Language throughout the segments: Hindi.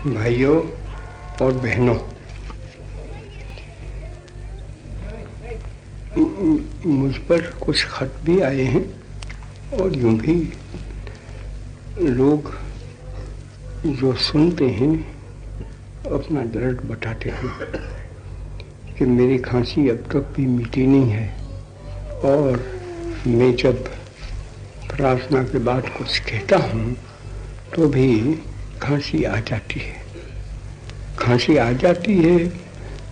भाइयों और बहनों, मुझ पर कुछ खत भी आए हैं और यूं भी लोग जो सुनते हैं अपना दर्द बताते हैं कि मेरी खांसी अब तक भी मिटी नहीं है और मैं जब प्रार्थना के बाद कुछ कहता हूँ तो भी खांसी आ जाती है। खांसी आ जाती है,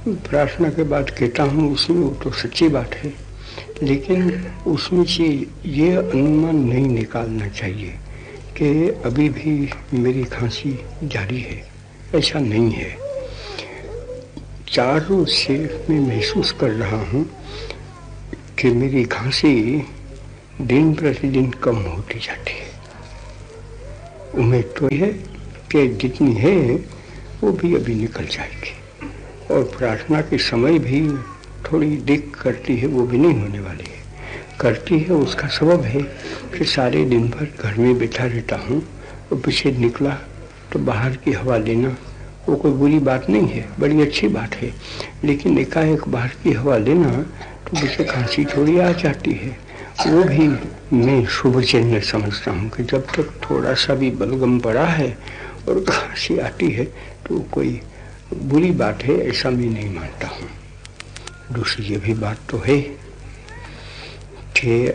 प्रार्थना के बाद कहता हूँ, उसमें वो तो सच्ची बात है, लेकिन उसमें से ये अनुमान नहीं निकालना चाहिए कि अभी भी मेरी खांसी जारी है। ऐसा नहीं है। चारों से मैं महसूस कर रहा हूँ कि मेरी खांसी दिन प्रतिदिन कम होती जाती है। उम्मीद तो है कि जितनी है वो भी अभी निकल जाएगी और प्रार्थना के समय भी थोड़ी दिक्कत करती है, वो भी नहीं होने वाली है। करती है उसका सबब है कि सारे दिन भर घर में बैठा रहता हूँ और पीछे निकला तो बाहर की हवा लेना वो कोई बुरी बात नहीं है, बड़ी अच्छी बात है, लेकिन एकाएक बाहर की हवा लेना तो मुझे खांसी थोड़ी आ जाती है। वो भी मैं शुभ चिन्ह समझता हूँ कि जब तक थोड़ा सा भी बलगम पड़ा है और खांसी आती है तो कोई बुरी बात है, ऐसा मैं नहीं मानता हूँ। दूसरी ये भी बात तो है कि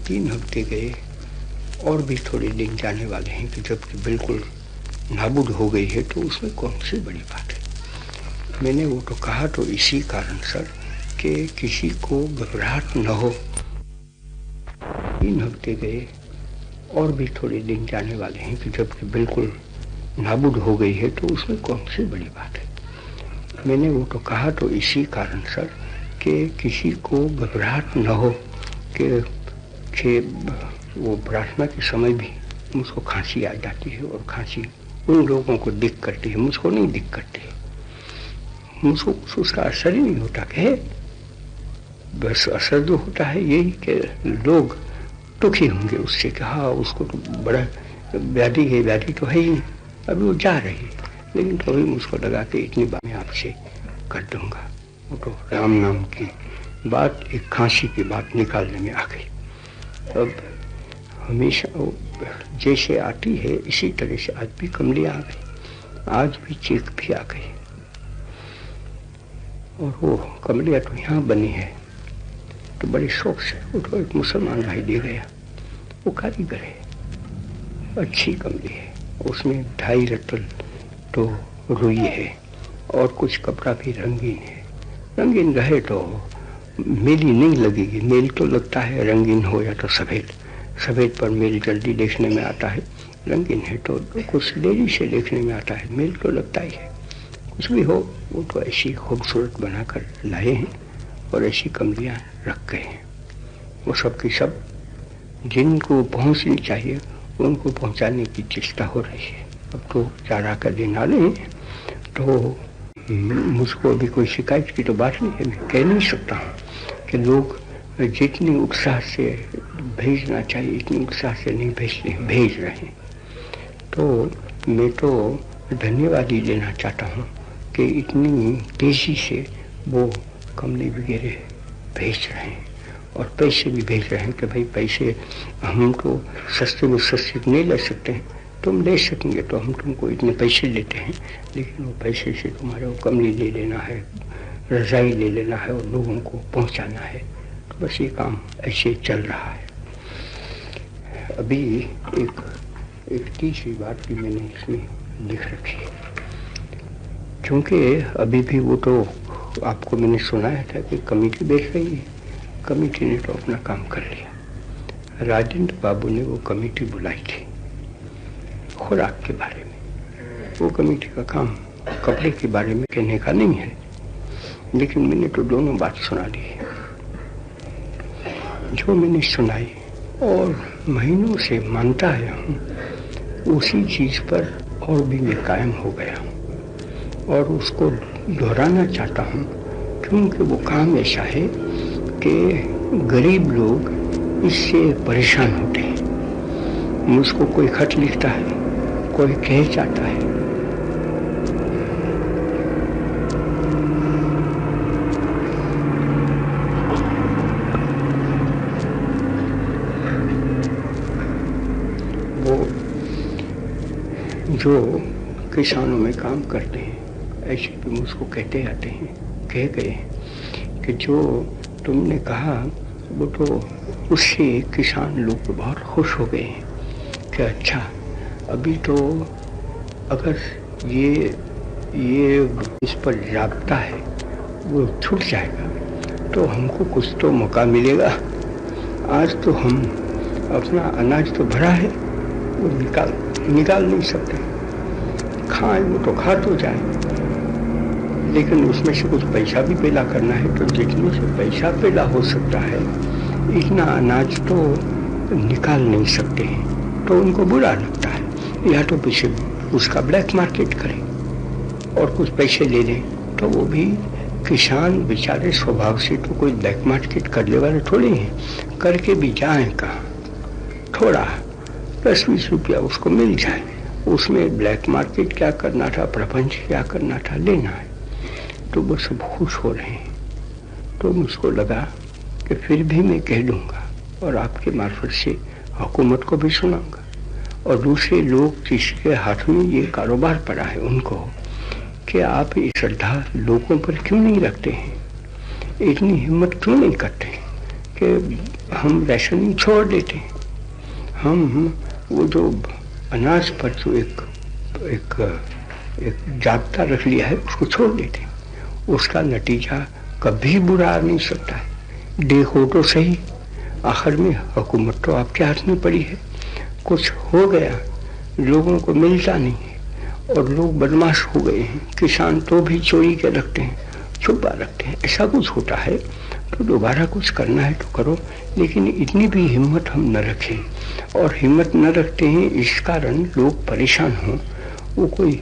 3 हफ्ते गए और भी थोड़े दिन जाने वाले हैं कि जब बिल्कुल नाबूद हो गई है, तो उसमें कौन सी बड़ी बात है। मैंने वो तो कहा तो इसी कारण सर कि किसी को घबराहट न हो। 3 हफ्ते गए और भी थोड़े दिन जाने वाले हैं कि जब बिल्कुल नाबूद हो गई है, तो उसमें कौन सी बड़ी बात है। मैंने वो तो कहा तो इसी कारण सर कि किसी को घबराहट न हो कि वो प्रार्थना के समय भी मुझको खांसी आ जाती है, और खांसी उन लोगों को दिख करती है, मुझको नहीं दिख करती है। मुझको उसका असर ही नहीं होता कि बस असर जो होता है यही कि लोग दुखी होंगे उससे कि हाँ उसको तो बड़ा व्याधि है, व्याधि तो है ही नहीं, अभी वो जा रही है। लेकिन तो अभी मुझको लगा कि इतनी बात मैं आपसे कर दूंगा। वो तो राम नाम की बात, एक खांसी की बात निकालने में आ गई। अब हमेशा जैसे आती है इसी तरह से आज भी कमलियाँ आ गई, आज भी चीख भी आ गई। और वो कमलियाँ तो यहाँ बनी है तो बड़े शौक से, वो तो एक मुसलमान भाई दे गया, वो कारीगर है, अच्छी कमली है, उसमें 2.5 रत्तल तो रुई है और कुछ कपड़ा भी रंगीन है। रंगीन रहे तो मेली नहीं लगेगी, मेल तो लगता है रंगीन हो या तो सफ़ेद, सफ़ेद पर मेल जल्दी देखने में आता है, रंगीन है तो कुछ देरी से देखने में आता है, मेल तो लगता ही है। कुछ भी हो, वो तो ऐसी खूबसूरत बनाकर लाए हैं और ऐसी कमलियाँ रख गए हैं। वो सब की सब जिनको पहुँचनी चाहिए उनको पहुँचाने की चेष्टा हो रही है। अब तो चारा का दिन आ रहे हैं, तो मुझको अभी कोई शिकायत की तो बात नहीं है। मैं कह नहीं सकता हूँ कि लोग जितनी उत्साह से भेजना चाहिए इतनी उत्साह से नहीं भेज रहे हैं। तो मैं तो धन्यवाद ही देना चाहता हूँ कि इतनी तेज़ी से वो कमली वगैरह भेज रहे हैं और पैसे भी भेज रहे हैं कि भाई पैसे हम तो सस्ते में सस्ते नहीं ले सकते हैं, तुम ले सकेंगे तो हम तुमको इतने पैसे देते हैं, लेकिन वो पैसे से तुम्हारे वो कमली ले लेना है, रज़ाई ले लेना है और लोगों को पहुंचाना है। तो बस ये काम ऐसे चल रहा है। अभी एक तीसरी बात भी मैंने इसमें लिख रखी है, क्योंकि अभी भी वो तो आपको मैंने सुनाया था कि कमेटी बैठ रही है, कमेटी ने तो अपना काम कर लिया। राजेंद्र बाबू ने वो कमेटी बुलाई थी खुराक के बारे में। वो कमेटी का काम कपड़े के बारे में कहने का नहीं है, लेकिन मैंने तो दोनों बात सुना दी है। जो मैंने सुनाई और महीनों से मानता आया हूँ, उसी चीज़ पर और भी मैं कायम हो गया हूँ और उसको दोहराना चाहता हूँ, क्योंकि वो काम ऐसा है कि गरीब लोग इससे परेशान होते हैं। मुझको कोई खत लिखता है, कोई कह जाता है, वो जो किसानों में काम करते हैं ऐसे भी मुझको कहते आते हैं, कह गए कि जो तुमने कहा वो तो उससे किसान लोग बहुत खुश हो गए हैं कि अच्छा अभी तो अगर ये इस पर जागता है वो छूट जाएगा तो हमको कुछ तो मौका मिलेगा। आज तो हम अपना अनाज तो भरा है, वो निकाल नहीं सकते, खाएं वो तो खा तो जाए, लेकिन उसमें से कुछ पैसा भी पैदा करना है, तो जितने से पैसा पैदा हो सकता है इतना अनाज तो निकाल नहीं सकते हैं, तो उनको बुरा लगता है। या तो पीछे उसका ब्लैक मार्केट करें और कुछ पैसे ले लें, तो वो भी किसान बेचारे स्वभाव से तो कोई ब्लैक मार्केट करने वाले थोड़े हैं, करके भी जाएं कहाँ, थोड़ा 10-20 रुपया उसको मिल जाए, उसमें ब्लैक मार्केट क्या करना था, प्रपंच क्या करना था, लेना है, तो वो सब खुश हो रहे हैं। तो मुझको लगा कि फिर भी मैं कह दूंगा और आपके मार्फत से हुकूमत को भी सुनाऊंगा और दूसरे लोग जिसके हाथ में ये कारोबार पड़ा है उनको, कि आप ये श्रद्धा लोगों पर क्यों नहीं रखते हैं, इतनी हिम्मत क्यों नहीं करते हैं कि हम राशनिंग छोड़ देते हैं। हम वो जो अनाज पर जो एक जाब्ता रख लिया है उसको छोड़ देते हैं। उसका नतीजा कभी बुरा आ नहीं सकता है। देखो तो सही, आखिर में हुकूमत तो आपके हाथ में पड़ी है। कुछ हो गया, लोगों को मिलता नहीं है और लोग बदमाश हो गए हैं। किसान तो भी चोरी के रखते हैं, छुपा रखते हैं। ऐसा कुछ होता है तो दोबारा कुछ करना है तो करो, लेकिन इतनी भी हिम्मत हम न रखें। और हिम्मत न रखते हैं इस कारण लोग परेशान हों, वो कोई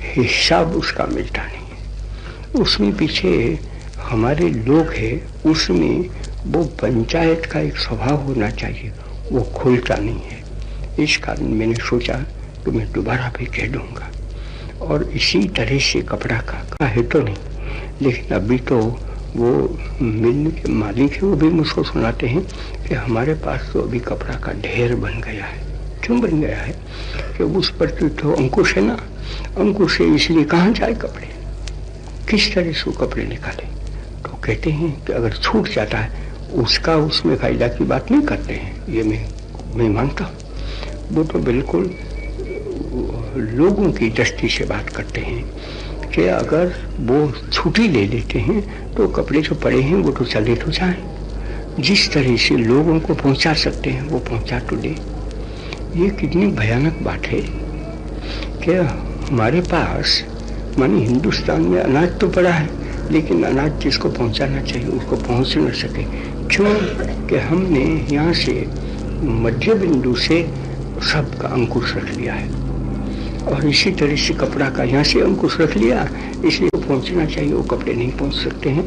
हिसाब उसका मिलता नहीं है। उसमें पीछे हमारे लोग हैं, उसमें वो पंचायत का एक स्वभाव होना चाहिए, वो खुलता नहीं है। इस कारण मैंने सोचा कि मैं दोबारा भी कह दूंगा। और इसी तरह से कपड़ा का है तो नहीं, लेकिन अभी तो वो मिल के मालिक है, वो भी मुझको सुनाते हैं कि हमारे पास तो अभी कपड़ा का ढेर बन गया है। क्यों बन गया है? कि उस पर तो अंकुश है ना, अंकुश है, इसलिए कहाँ जाए कपड़े, किस तरह से वो कपड़े निकाले। तो कहते हैं कि अगर छूट जाता है उसका उसमें फायदा की बात नहीं करते हैं, ये मैं मानता हूँ। वो तो बिल्कुल लोगों की दृष्टि से बात करते हैं कि अगर वो छुट्टी ले लेते हैं तो कपड़े जो पड़े हैं वो तो चले तो जाएं। जिस तरह से लोगों को पहुंचा सकते हैं वो पहुंचा तो दे। ये कितनी भयानक बात है कि हमारे पास मानी हिंदुस्तान में अनाज तो पड़ा है, लेकिन अनाज जिसको पहुंचाना चाहिए उसको पहुंच न सके। क्यों? कि हमने यहाँ से मध्य बिंदु से सबका अंकुश रख लिया है, और इसी तरह से कपड़ा का यहाँ से अंकुश रख लिया, इसलिए पहुंचना चाहिए वो कपड़े नहीं पहुंच सकते हैं।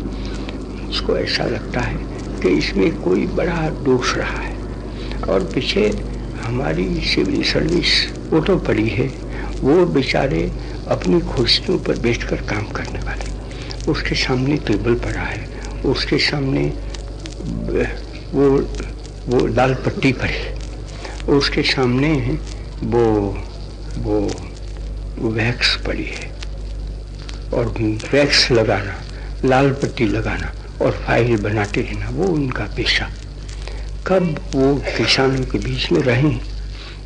उसको ऐसा लगता है कि इसमें कोई बड़ा दोष रहा है। और पीछे हमारी सिविल सर्विस वो तो पड़ी है, वो बेचारे अपनी कुर्सियों पर बैठकर काम करने वाले, उसके सामने टेबल पड़ा है, उसके सामने वो लाल पट्टी पड़ी, उसके सामने वो वैक्स पड़ी है, और वैक्स लगाना, लाल पट्टी लगाना और फाइल बनाते रहना, वो उनका पेशा। कब वो किसानों के बीच में रहे,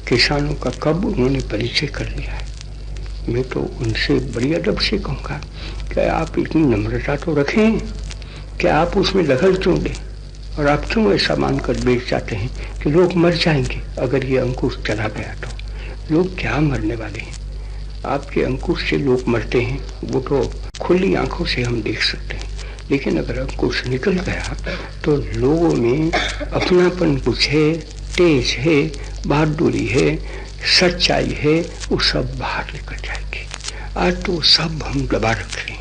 किसानों का कब उन्होंने परिचय कर लिया है। मैं तो उनसे बड़ी अदब से कहूँगा कि आप इतनी नम्रता तो रखें कि आप उसमें दखल क्यों दें, और आप क्यों ऐसा मानकर बैठ जाते हैं कि लोग मर जाएंगे अगर ये अंकुश चला गया तो। लोग क्या मरने वाले हैं? आपके अंकुश से लोग मरते हैं, वो तो खुली आंखों से हम देख सकते हैं। लेकिन अगर अंकुश निकल गया तो लोगों में अपनापन कुछ है, तेज है, बहादुरी है, सच्चाई है, वो सब बाहर निकल जाएगी। आज तो सब हम दबा रख रहे हैं।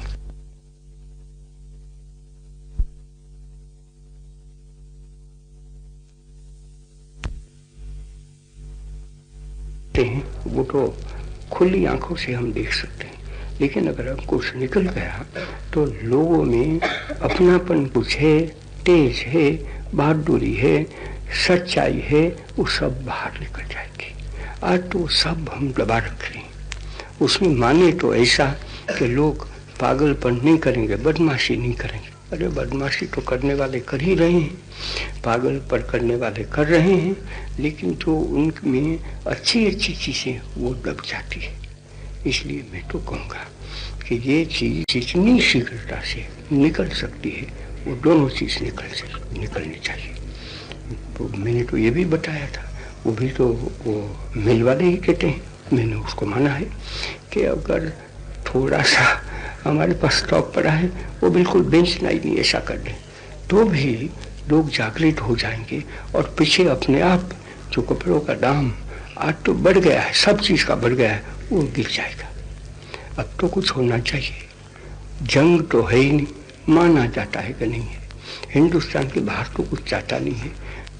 वो तो खुली आंखों से हम देख सकते हैं। लेकिन अगर अंकुश निकल गया तो लोगों में अपनापन कुछ है, तेज है, बहादुरी है, सच्चाई है, वो सब बाहर निकल जाएगी। आज तो सब हम दबा रख रहे हैं। उसमें माने तो ऐसा कि लोग पागलपन नहीं करेंगे, बदमाशी नहीं करेंगे। अरे बदमाशी तो करने वाले कर ही रहे हैं, पागलपन करने वाले कर रहे हैं, लेकिन तो उनमें अच्छी अच्छी चीज़ें वो दब जाती है। इसलिए मैं तो कहूँगा कि ये चीज़ जितनी शीघ्रता से निकल सकती है वो दोनों चीज़ निकलनी चाहिए। तो मैंने तो ये भी बताया था, वो भी तो वो मिल वाले ही कहते हैं, मैंने उसको माना है कि अगर थोड़ा सा हमारे पास स्टॉक पड़ा है वो बिल्कुल बेचना ही नहीं, ऐसा कर दें तो भी लोग जागृत हो जाएंगे, और पीछे अपने आप जो कपड़ों का दाम आज तो बढ़ गया है, सब चीज़ का बढ़ गया है, वो गिर जाएगा। अब तो कुछ होना चाहिए। जंग तो है ही नहीं, माना जाता है कि नहीं है, हिंदुस्तान के बाहर तो कुछ जाता नहीं है,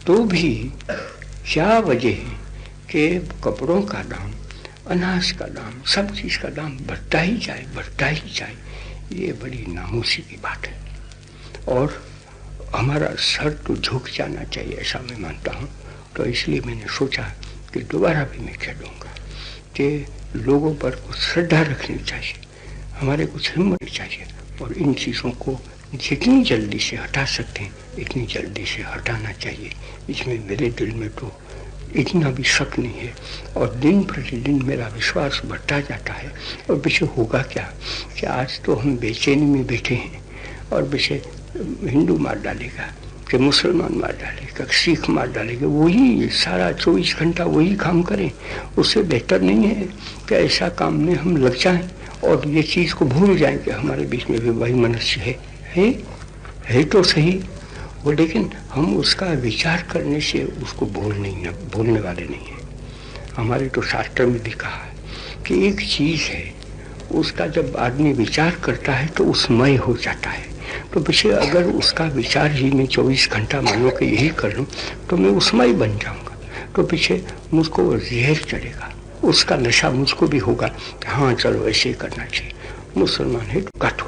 तो भी क्या वजह है कि कपड़ों का दाम, अनाज का दाम, सब चीज़ का दाम बढ़ता ही जाए। ये बड़ी नामूसी की बात है, और हमारा सर तो झुक जाना चाहिए, ऐसा मैं मानता हूँ। तो इसलिए मैंने सोचा कि दोबारा भी मैं कह दूँगा कि लोगों पर कुछ श्रद्धा रखनी चाहिए, हमारे कुछ हिम्मत चाहिए, और इन चीज़ों को जितनी जल्दी से हटा सकते हैं इतनी जल्दी से हटाना चाहिए। इसमें मेरे दिल में तो इतना भी शक नहीं है, और दिन प्रतिदिन मेरा विश्वास बढ़ता जाता है। और विषय होगा क्या कि आज तो हम बेचैनी में बैठे हैं और विषय हिंदू मार डालेगा कि मुसलमान मार डालेगा, सिख मार डालेगा, वही सारा 24 घंटा वही काम करें। उससे बेहतर नहीं है कि ऐसा काम में हम लग जाएं और ये चीज़ को भूल जाएं कि हमारे बीच में भी वही मनुष्य है तो सही वो, लेकिन हम उसका विचार करने से उसको भूलने वाले नहीं हैं। हमारे तो शास्त्र में भी कहा है कि एक चीज़ है, उसका जब आदमी विचार करता है तो उसमय हो जाता है। तो विषय अगर उसका विचार ही मैं 24 घंटा मानो कि यही कर लूँ तो मैं उसमय बन जाऊँगा, तो पीछे मुझको जहर चढ़ेगा, उसका नशा मुझको भी होगा। हाँ चलो ऐसे ही करना चाहिए, मुसलमान है तो काटो,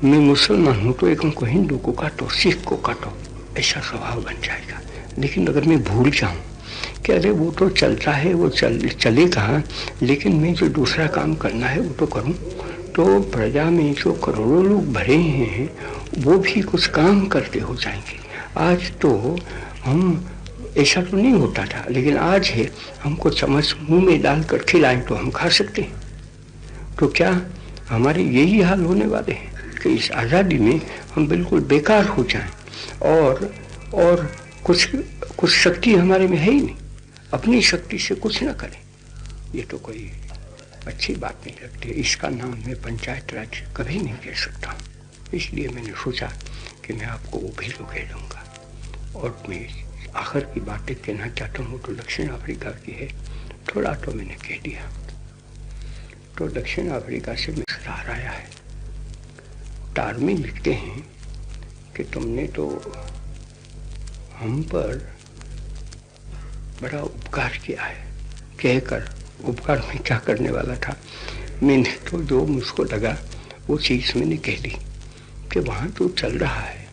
मैं मुसलमान हूँ तो एक को हिंदू को काटो, सिख को काटो, ऐसा स्वभाव बन जाएगा। लेकिन अगर मैं भूल जाऊँ कि अरे वो तो चलता है, वो चलेगा, लेकिन मैं जो दूसरा काम करना है वो तो करूँ, तो प्रजा में जो करोड़ों लोग भरे हैं वो भी कुछ काम करते हो जाएंगे। आज तो हम ऐसा तो नहीं होता था, लेकिन आज है, हमको चम्मच मुंह में डालकर खिलाएं तो हम खा सकते हैं। तो क्या हमारे यही हाल होने वाले हैं कि इस आज़ादी में हम बिल्कुल बेकार हो जाएं और कुछ शक्ति हमारे में है ही नहीं, अपनी शक्ति से कुछ न करें? ये तो कोई अच्छी बात नहीं लगती। इसका नाम मैं पंचायत राज कभी नहीं कह सकता, इसलिए मैंने सोचा कि मैं आपको वो भी तो कह दूँगा। और मैं आखिर की बातें कहना चाहता हूँ तो दक्षिण अफ्रीका की है, थोड़ा तो मैंने कह दिया। तो दक्षिण अफ्रीका से मिसरार आया है, तार में लिखते हैं कि तुमने तो हम पर बड़ा उपकार किया है। कहकर उपकार में क्या करने वाला था, मैंने तो जो मुझको लगा वो चीज़ मैंने कह दी कि वहाँ तो चल रहा है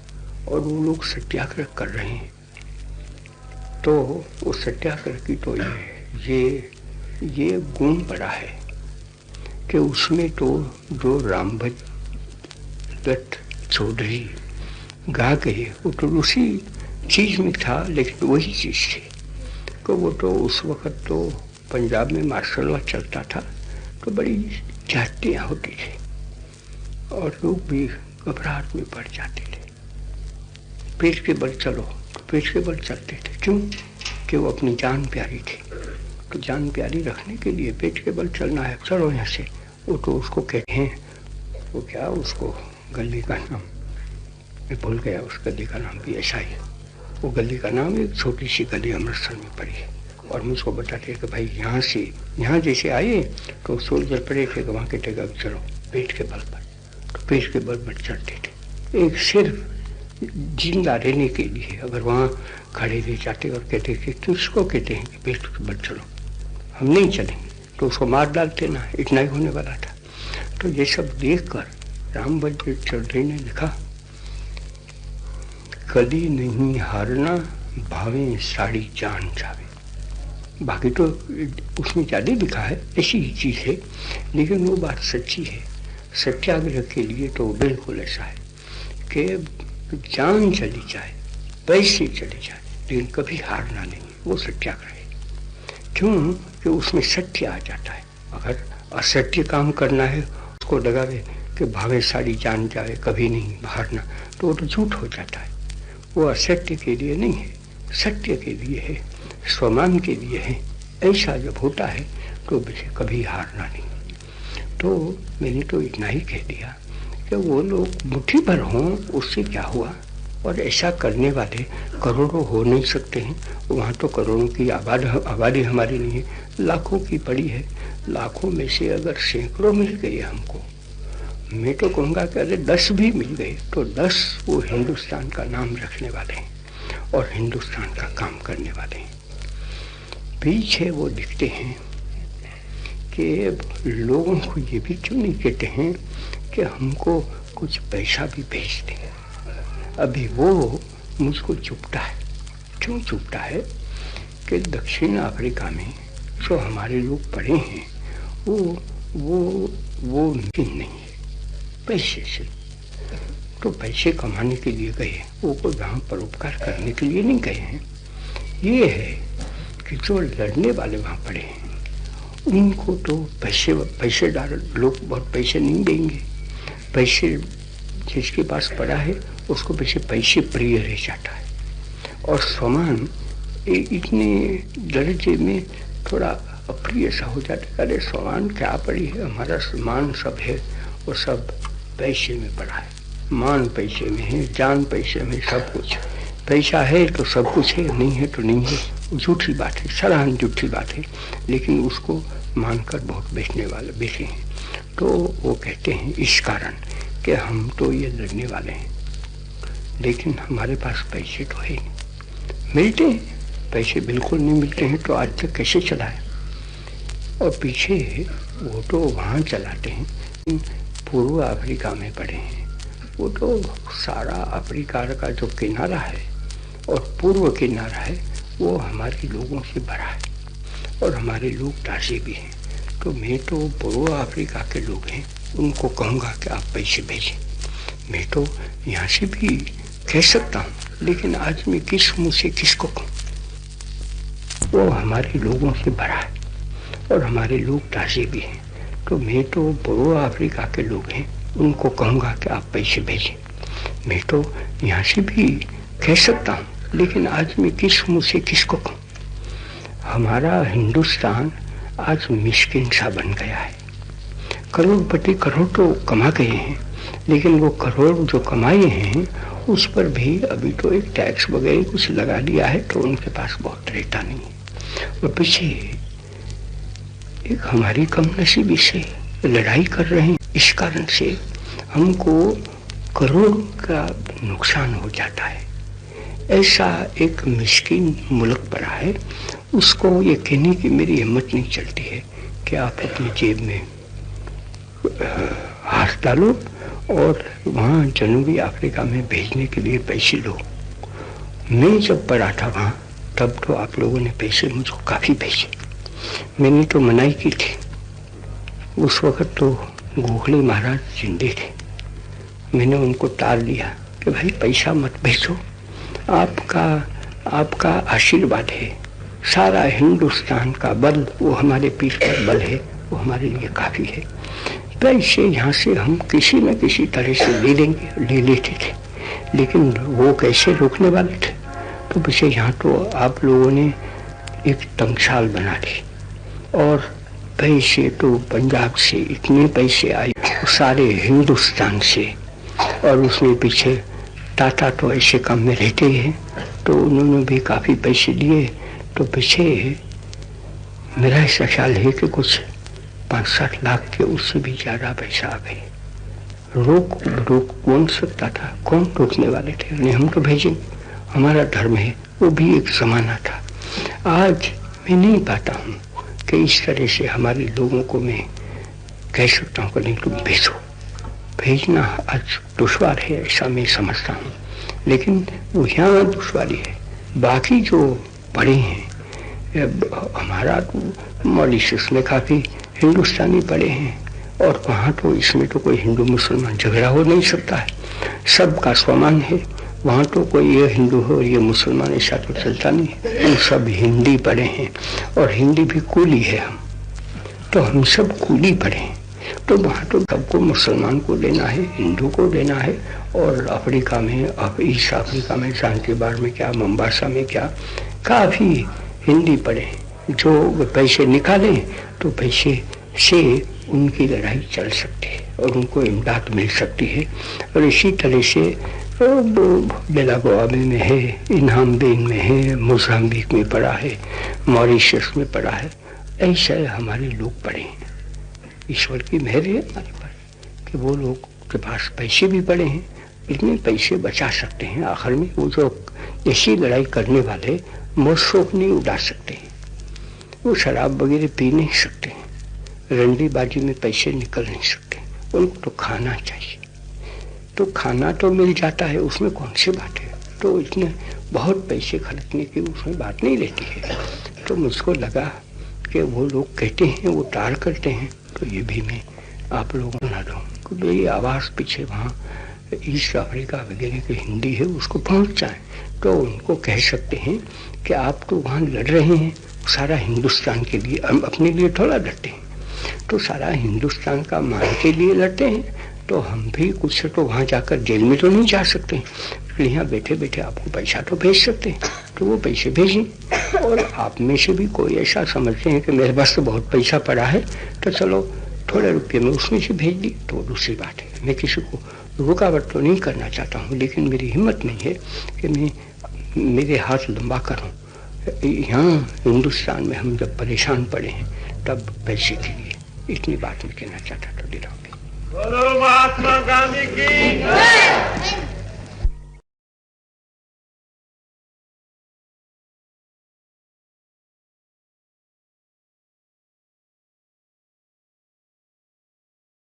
और वो लोग सत्याग्रह कर रहे हैं। तो वो सत्याग्रह की तो ये गुण पड़ा है कि उसमें तो जो रामभद्र चौधरी गा गए वो तो उसी चीज़ में था, लेकिन वही चीज़ थी कि वो तो उस वक़्त तो पंजाब में मार्शल लॉ चलता था, तो बड़ी जातियाँ होती थी और लोग भी घबराहट में पड़ जाते थे। पेट के बल चलो तो पेट के बल चलते थे, क्यों कि वो अपनी जान प्यारी थी। तो जान प्यारी रखने के लिए पेट के बल चलना है, चलो यहाँ से। वो तो उसको कहते हैं, वो क्या उसको गली का नाम मैं भूल गया, उस गली का नाम भी ऐसा ही है। वो गली का नाम एक छोटी सी गली अमृतसर में पड़ी है, और मुझको बताते हैं कि भाई यहाँ जैसे आए तो सोल्जर पड़े थे कि वहाँ के टेगा चलो पेट के बल पर, तो पेट के बल पर चलते थे। एक सिर्फ जिंदा रहने के लिए अगर वहाँ खड़े रह जाते और कहते कि किसको कहते हैं कि पेट के बल चलो, हम नहीं चलेंगे, तो उसको मार डालते ना, इतना ही होने वाला था। तो ये सब देखकर रामभद्र चौधरी ने लिखा, कदी नहीं हारना भावे साड़ी जान जावे। बाकी तो उसमें ज़्यादा लिखा है, ऐसी ही चीज़ है, लेकिन वो बात सच्ची है। सत्याग्रह के लिए तो बिल्कुल ऐसा है कि जान चली जाए, पैसे चले जाए, लेकिन कभी हारना नहीं, वो सत्याग्रह है। क्यों कि उसमें सत्य आ जाता है। अगर असत्य काम करना है, उसको लगावे कि भावे साड़ी जान जाए, कभी नहीं हारना, तो वो तो झूठ हो जाता है। वो असत्य के लिए नहीं है, सत्य के लिए है, स्वमान के लिए है। ऐसा जब होता है तो कभी हारना नहीं। तो मैंने तो इतना ही कह दिया कि वो लोग मुट्ठी भर हों उससे क्या हुआ, और ऐसा करने वाले करोड़ों हो नहीं सकते हैं। वहाँ तो करोड़ों की आबादी हमारी नहीं है, लाखों की पड़ी है। लाखों में से अगर सैकड़ों मिल गए हमको, मैं तो कहूँगा कि अगर 10 भी मिल गए तो 10 वो हिंदुस्तान का नाम रखने वाले हैं और हिंदुस्तान का काम करने वाले हैं। पीछे वो दिखते हैं कि लोगों को ये भी क्यों नहीं कहते हैं कि हमको कुछ पैसा भी भेज दें। अभी वो मुझको चुभता है। क्यों चुभता है कि दक्षिण अफ्रीका में जो हमारे लोग पड़े हैं वो नहीं है पैसे से। तो पैसे कमाने के लिए गए, वो कोई वहाँ परोपकार करने के लिए नहीं गए हैं। ये है कि जो लड़ने वाले वहाँ पड़े हैं उनको तो पैसे डाल, लोग बहुत पैसे नहीं देंगे। पैसे जिसके पास पड़ा है उसको पैसे प्रिय रह जाता है, और सामान इतने दर्जे में थोड़ा अप्रिय सा हो जाता है। अरे सामान क्या पड़ी है, हमारा सामान सब है, वो सब पैसे में पड़ा है। मान पैसे में है, जान पैसे में, सब कुछ। पैसा है तो सब कुछ है, नहीं है तो नहीं है। झूठी बात है, सराहन झूठी बात है, लेकिन उसको मानकर बहुत बेचने वाले बैठे हैं। तो वो कहते हैं इस कारण कि हम तो ये लड़ने वाले हैं, लेकिन हमारे पास पैसे तो है नहीं। मिलते हैं पैसे, बिल्कुल नहीं मिलते हैं तो आज तक कैसे चलाए। और पीछे वो तो वहाँ चलाते हैं, पूर्व अफ्रीका में पड़े हैं। वो तो सारा अफ्रीका का जो किनारा है और पूर्व किनारा है वो हमारे लोगों से भरा है, और हमारे लोग ताजे भी हैं। तो मैं तो पूर्व अफ्रीका के लोग हैं, उनको कहूँगा कि आप पैसे भेजें। मैं तो यहाँ से भी कह सकता हूँ, लेकिन आज मैं किस मुँह से किसको कहूँ। वो हमारे लोगों से भरा है और हमारे लोग ताजे भी हैं। तो मैं तो पूर्व अफ्रीका के लोग हैं, उनको कहूँगा कि आप पैसे भेजें। मैं तो यहाँ से भी कह सकता हूँ, लेकिन आज मैं किस मुँह से किसको कहूँ। हमारा हिंदुस्तान आज मिस्किन सा बन गया है। करोड़पति करोड़ तो कमा गए हैं, लेकिन वो करोड़ जो कमाए हैं उस पर भी अभी तो एक टैक्स वगैरह कुछ लगा दिया है, तो उनके पास बहुत रहता नहीं है। और पीछे एक हमारी कम नसीबी से लड़ाई कर रहे हैं, इस कारण से हमको करोड़ का नुकसान हो जाता है। ऐसा एक मिस्किन मुल्क पड़ा है, उसको ये कहने की मेरी हिम्मत नहीं चलती है कि आप अपनी जेब में हाथ डालो और वहाँ जनूबी अफ्रीका में भेजने के लिए पैसे लो। मैं जब पढ़ा था वहाँ, तब तो आप लोगों ने पैसे मुझको काफ़ी भेजे। मैंने तो मनाही की थी, उस वक़्त तो गोखले महाराज जिंदे थे। मैंने उनको टाल दिया कि भाई पैसा मत भेजो, आपका आशीर्वाद है, सारा हिंदुस्तान का बल वो हमारे पीठ पर बल है, वो हमारे लिए काफ़ी है। पैसे यहाँ से हम किसी न किसी तरह से ले लेंगे, ले लेते थे, लेकिन वो कैसे रोकने वाले थे। तो पीछे यहाँ तो आप लोगों ने एक तंगसाल बना दी, और पैसे तो पंजाब से इतने पैसे आए, सारे हिंदुस्तान से, और उसमें पीछे टाटा तो ऐसे काम में रहते ही हैं, तो उन्होंने भी काफ़ी पैसे दिए। तो पीछे मेरा ऐसा ख्याल है कि कुछ 5-7 लाख के उससे भी ज़्यादा पैसा आ गए। रोक कौन सकता था, कौन रोकने वाले थे। नहीं, हम तो भेजेंगे, हमारा धर्म है। वो भी एक ज़माना था। आज मैं नहीं पाता हूँ कि इस तरह से हमारे लोगों को मैं कह सकता हूँ कि नहीं तुम भेजो। भेजना आज दुश्वार है, ऐसा मैं समझता हूँ, लेकिन वो यहाँ दुश्वारी है। बाकी जो पढ़े हैं, हमारा तो मॉरिशस में काफ़ी हिंदुस्तानी पढ़े हैं, और वहाँ तो इसमें तो कोई हिंदू मुसलमान झगड़ा हो नहीं सकता है, सबका समान है। वहाँ तो कोई ये हिंदू हो ये मुसलमान, ऐसा तो चलता नहीं है। हम सब हिंदी पढ़े हैं, और हिंदी भी कूली है हम, तो हम सब कूली पढ़े हैं। तो वहाँ तो सबको मुसलमान को लेना है, हिंदू को लेना है। और अफ्रीका में, अब ईस्ट अफ्रीका में, ज़ांज़िबार में क्या, मोम्बासा में क्या, काफ़ी हिंदी पढ़े। जो पैसे निकालें तो पैसे से उनकी लड़ाई चल सकती है और उनको इमदाद मिल सकती है। और इसी तरह से बेलागोआबे में है, इनामबेन में है, मोज़ाम्बिक में पड़ा है, मॉरिशस में पड़ा है। ऐसे हमारे लोग पढ़े हैं। ईश्वर की मेहर है हमारे पर कि वो लोग के पास पैसे भी पड़े हैं, इतने पैसे बचा सकते हैं। आखिर में वो जो ऐसी लड़ाई करने वाले मोशोक नहीं उड़ा सकते हैं, वो शराब वगैरह पी नहीं सकते हैं, रंडीबाजी में पैसे निकल नहीं सकते। उनको तो खाना चाहिए, तो खाना तो मिल जाता है, उसमें कौन सी बात है। तो इतने बहुत पैसे खर्चने की उसमें बात नहीं रहती है। तो मुझको लगा कि वो लोग कहते हैं, वो टाल करते हैं, तो ये भी मैं आप लोगों को ना दूँ कि मेरी आवाज़ पीछे वहाँ ईस्ट अफ्रीका वगैरह की हिंदी है उसको पहुंच जाए, तो उनको कह सकते हैं कि आप तो वहाँ लड़ रहे हैं सारा हिंदुस्तान के लिए, हम अपने लिए थोड़ा लड़ते हैं, तो सारा हिंदुस्तान का मान के लिए लड़ते हैं, तो हम भी कुछ तो वहाँ जाकर जेल में तो नहीं जा सकते, इसलिए यहाँ बैठे बैठे आपको पैसा तो भेज सकते हैं, तो वो पैसे भेजें। और आप में से भी कोई ऐसा समझते हैं कि मेरे पास तो बहुत पैसा पड़ा है, तो चलो थोड़े रुपये में उसमें से भेज दी, तो दूसरी बात है। मैं किसी को रुकावट तो नहीं करना चाहता हूँ, लेकिन मेरी हिम्मत नहीं है कि मैं मेरे हाथ लंबा करूँ। यहाँ हिंदुस्तान में हम जब परेशान पड़े हैं तब पैसे के लिए, इतनी बात मैं कहना चाहता था। बोलो महात्मा गांधी की।